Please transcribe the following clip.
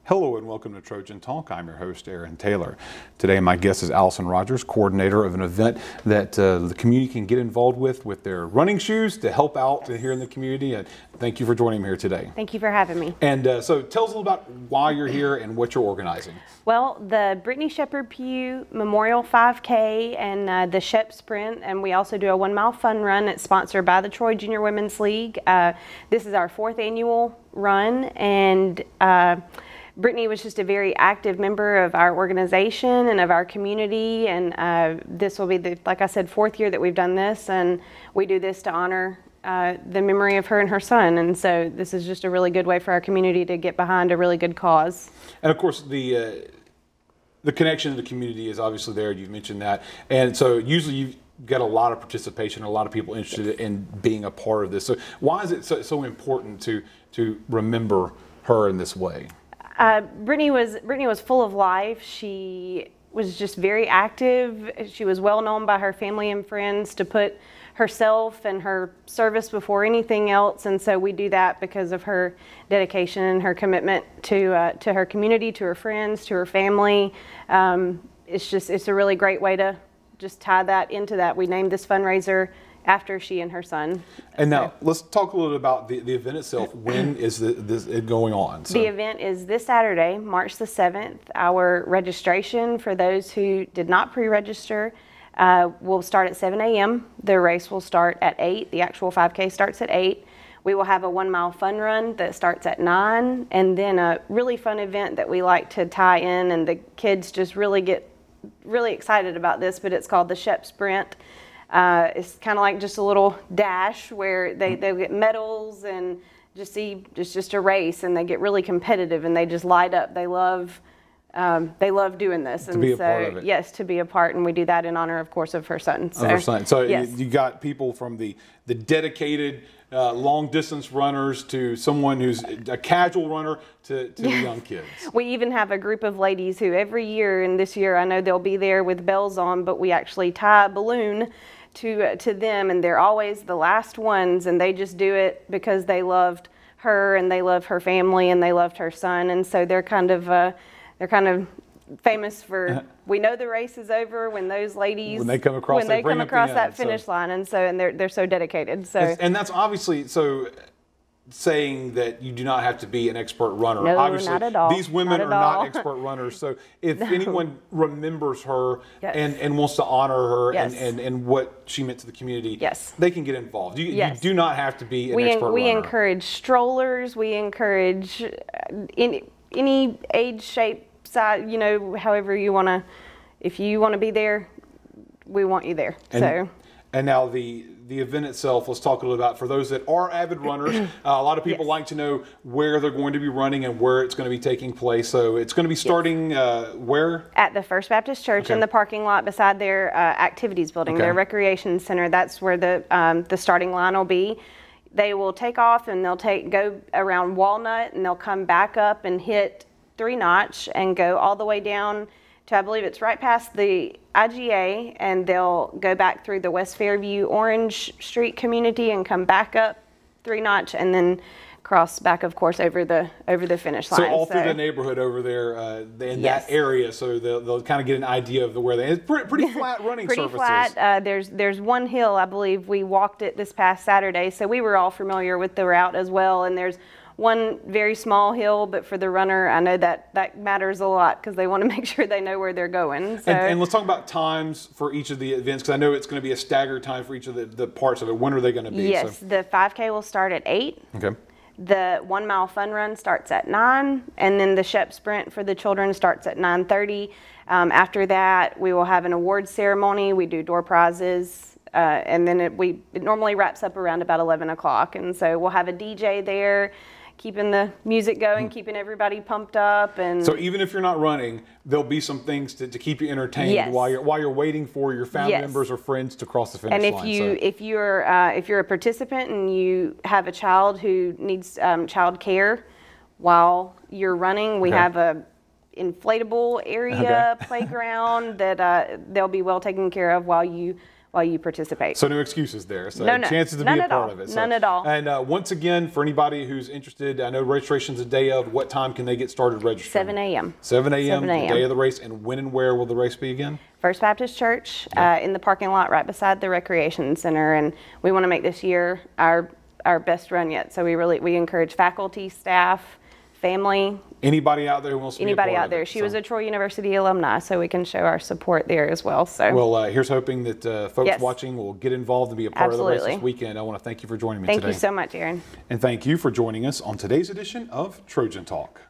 Hello and welcome to Trojan Talk. I'm your host, Aaron Taylor. Today my guest is Allyson Rogers, coordinator of an event that the community can get involved with their running shoes to help out here in the community. And thank you for joining me here today. Thank you for having me. And so tell us a little about why you're here and what you're organizing. Well, the Brittany Shepard Pugh Memorial 5K and the Shep Sprint, and we also do a 1 mile fun run. It's sponsored by the Troy Junior Women's League. This is our 4th annual run, and Brittany was just a very active member of our organization and of our community, and this will be the, like I said, 4th year that we've done this, and we do this to honor the memory of her and her son, and so this is just a really good way for our community to get behind a really good cause. And of course the connection to the community is obviously there. You've mentioned that, and so usually you've got a lot of participation, a lot of people interested in being a part of this. So why is it so important to remember her in this way? Brittany was full of life. She was just very active. She was well known by her family and friends to put herself and her service before anything else, and so we do that because of her dedication and her commitment to her community, to her friends, to her family. It's a really great way to just tie that into that. We named this fundraiser after she and her son. And now let's talk a little about the event itself. When is this going on? The event is this Saturday, March the 7th. Our registration for those who did not pre-register will start at 7 a.m. The race will start at 8. The actual 5K starts at 8. We will have a 1 mile fun run that starts at 9, and then a really fun event that we like to tie in, and the kids just really get really excited about this, but it's called the Shep Sprint. It's kind of like just a little dash where they get medals and just see just a race, and they get really competitive and they just light up. They love doing this, and be a part of it. Yes, to be a part, and we do that in honor, of course, of her son. So, yes. you got people from the dedicated long distance runners to someone who's a casual runner to the young kids. We even have a group of ladies who every year, and this year I know they'll be there with bells on, but we actually tie a balloon to them, and they're always the last ones, and they just do it because they loved her and they love her family and they loved her son, and so they're kind of famous for, we know the race is over when those ladies, when they come across that finish line, and they're so dedicated. So and that's obviously so saying that you do not have to be an expert runner. No, obviously, not at all. These women are not expert runners. So if anyone remembers her and wants to honor her and what she meant to the community, they can get involved. You do not have to be an expert runner. We encourage strollers. We encourage any age, shape, size, however you want to. If you want to be there, we want you there. And now the event itself, let's talk a little about, for those that are avid runners, a lot of people like to know where they're going to be running and where it's going to be taking place. So it's going to be starting where? At the First Baptist Church in the parking lot beside their activities building, their recreation center. That's where the starting line will be. They will take off and they'll go around Walnut, and they'll come back up and hit 3 Notch and go all the way down to, I believe it's right past the IGA, and they'll go back through the West Fairview Orange Street community and come back up 3 Notch, and then cross back, of course, over the finish line. So all through the neighborhood over there in that area, so they'll kind of get an idea of where it's pretty flat running surfaces. Pretty flat. There's one hill, I believe we walked it this past Saturday, so we were all familiar with the route as well, and there's one very small hill, but for the runner, I know that matters a lot because they want to make sure they know where they're going. So. And let's talk about times for each of the events, because I know it's going to be a staggered time for each of the parts of it. When are they going to be? Yes, the 5K will start at 8. Okay. The 1 mile fun run starts at 9, and then the Shep Sprint for the children starts at 9:30. After that, we will have an awards ceremony. We do door prizes, and then it normally wraps up around about 11 o'clock. And so we'll have a DJ there, keeping the music going, keeping everybody pumped up. And so even if you're not running, there'll be some things to keep you entertained while you're waiting for your family members or friends to cross the finish line. And if you're a participant and you have a child who needs child care while you're running, we have a inflatable area playground that they'll be well taken care of while you while you participate. So no excuses there. So No, chances to none be a at part all. of it. So, None at all. And once again, for anybody who's interested, I know registration's a day of. What time can they get started registering? 7 a.m. 7 a.m. 7 the a.m. day of the race. And when and where will the race be again? First Baptist Church in the parking lot right beside the recreation center, and we want to make this year our best run yet. So we encourage faculty, staff, family. Anybody out there who wants to be a part Anybody out of there. it, She so. was a Troy University alumni, so we can show our support there as well. So Well, here's hoping that folks Yes. watching will get involved and be a part of the race Absolutely. this weekend. I want to thank you for joining me thank today. you so much, Aaron. And thank you for joining us on today's edition of Trojan Talk.